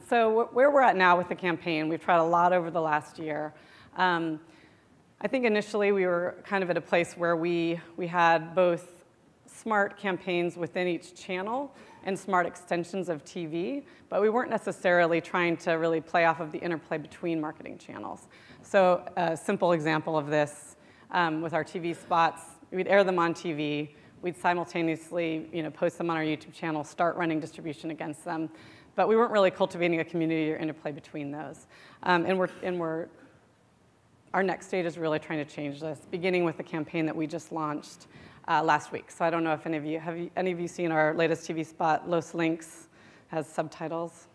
So where we're at now with the campaign, we've tried a lot over the last year. I think initially we were kind of at a place where we had both smart campaigns within each channel and smart extensions of TV, but we weren't necessarily trying to really play off of the interplay between marketing channels. So a simple example of this with our TV spots, we'd air them on TV, we'd simultaneously post them on our YouTube channel, start running distribution against them, but we weren't really cultivating a community or interplay between those. Our next stage is really trying to change this, beginning with the campaign that we just launched last week. So I don't know if any of you seen our latest TV spot, Los Links, has subtitles?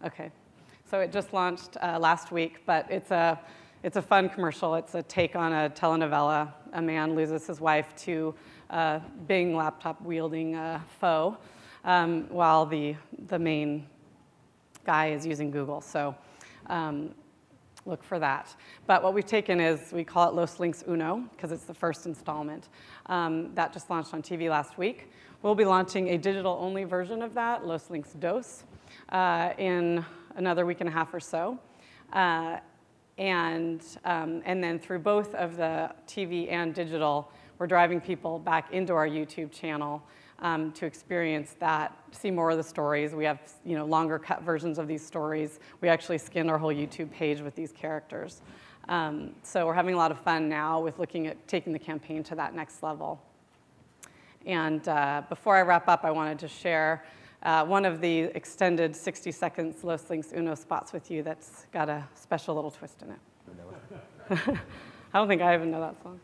Okay, so it just launched last week, but it's a fun commercial. It's a take on a telenovela. A man loses his wife to a Bing laptop-wielding foe, while the main guy is using Google. So look for that. But what we've taken is, we call it Los Links Uno, because it's the first installment. That just launched on TV last week. We'll be launching a digital-only version of that, Los Links Dos, in another week and a half or so. And then through both of the TV and digital, we're driving people back into our YouTube channel to experience that, see more of the stories. We have longer cut versions of these stories. We actually skinned our whole YouTube page with these characters. So we're having a lot of fun now with looking at taking the campaign to that next level. And before I wrap up, I wanted to share one of the extended 60 seconds Los Links Uno spots with you that's got a special little twist in it. I don't think I even know that song.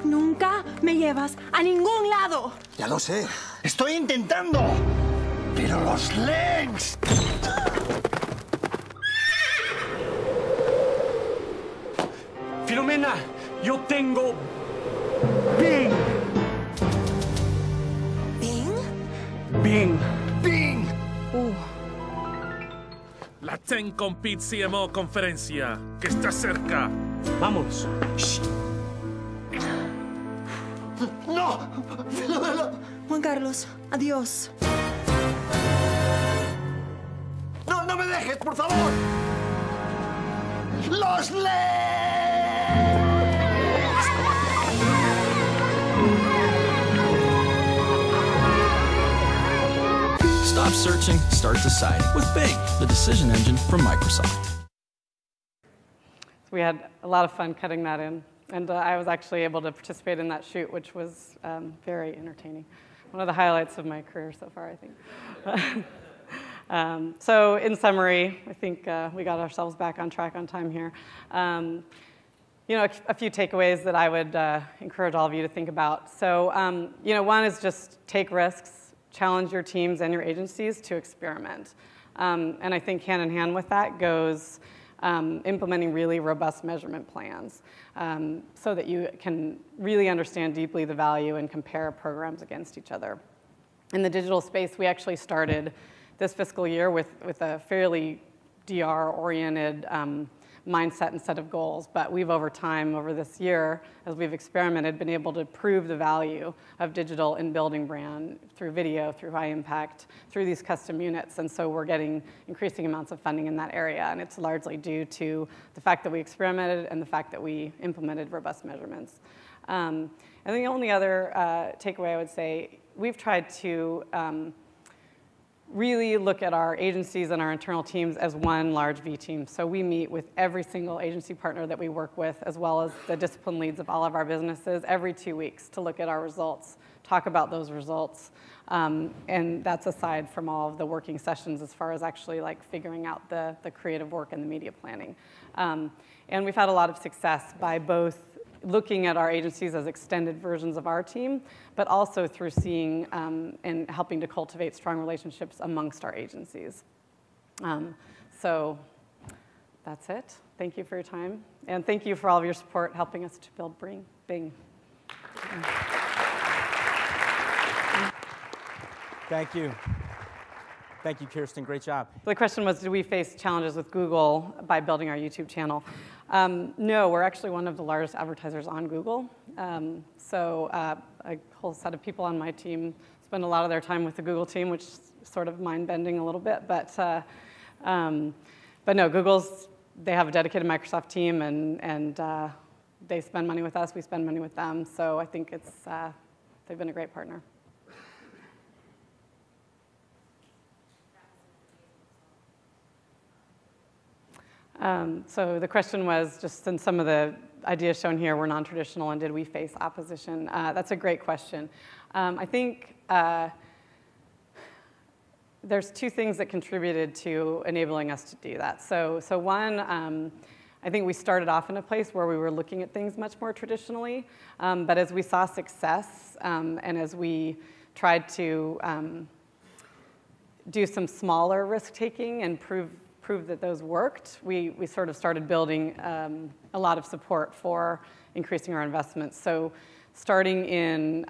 Nunca me llevas a ningún lado. Ya lo sé. Estoy intentando. Pero los legs. Filomena, yo tengo Bing. ¿Bing? Bing. Bing. La Ten Compete CMO conferencia, que está cerca. Vamos. Shh. No. Filomena. Juan Carlos, adiós. No, no me dejes, por favor. Los legs. Stop searching, start deciding with Bing, the decision engine from Microsoft. We had a lot of fun cutting that in, and I was actually able to participate in that shoot, which was very entertaining. One of the highlights of my career so far, I think. So in summary, I think we got ourselves back on track on time here. A few takeaways that I would encourage all of you to think about. So, one is just take risks. Challenge your teams and your agencies to experiment. And I think hand in hand with that goes implementing really robust measurement plans so that you can really understand deeply the value and compare programs against each other. In the digital space, we actually started this fiscal year with a fairly DR-oriented mindset and set of goals, but we've over time, over this year, as we've experimented, been able to prove the value of digital in building brand through video, through high impact, through these custom units, and so we're getting increasing amounts of funding in that area, and it's largely due to the fact that we experimented and the fact that we implemented robust measurements. And the only other takeaway I would say, we've tried to really look at our agencies and our internal teams as one large V team. So we meet with every single agency partner that we work with, as well as the discipline leads of all of our businesses every 2 weeks to look at our results, talk about those results. And that's aside from all of the working sessions as far as actually like figuring out the creative work and the media planning. And we've had a lot of success by both looking at our agencies as extended versions of our team, but also through seeing and helping to cultivate strong relationships amongst our agencies. So that's it. Thank you for your time. And thank you for all of your support helping us to build Bing. Thank you. Thank you, Kirsten. Great job. The question was, did we face challenges with Google by building our YouTube channel? No, we're actually one of the largest advertisers on Google. So a whole set of people on my team spend a lot of their time with the Google team, which is sort of mind-bending a little bit. But no, they have a dedicated Microsoft team, and they spend money with us, we spend money with them. So I think they've been a great partner. So the question was, just since some of the ideas shown here were non-traditional, and did we face opposition? That's a great question. I think there's two things that contributed to enabling us to do that. So one, I think we started off in a place where we were looking at things much more traditionally, but as we saw success and as we tried to do some smaller risk-taking and prove that those worked, we sort of started building a lot of support for increasing our investments. So starting in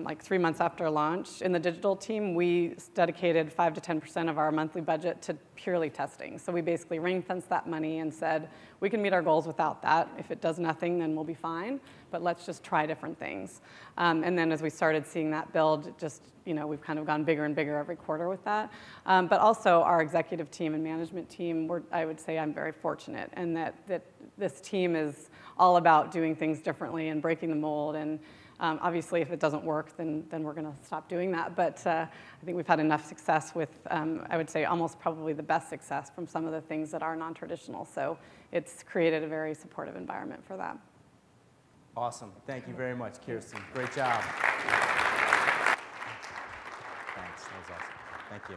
like 3 months after launch, in the digital team, we dedicated 5 to 10% of our monthly budget to purely testing. So we basically ring-fenced that money and said, we can meet our goals without that. If it does nothing, then we'll be fine. But let's just try different things. And then as we started seeing that build, we've kind of gone bigger and bigger every quarter with that. But also our executive team and management team, I would say I'm very fortunate, and that this team is all about doing things differently and breaking the mold. And obviously, if it doesn't work, then we're going to stop doing that. But I think we've had enough success with, I would say, almost probably the best success from some of the things that are non-traditional. So it's created a very supportive environment for that. Awesome. Thank you very much, Kirsten. Great job. Thanks. That was awesome. Thank you.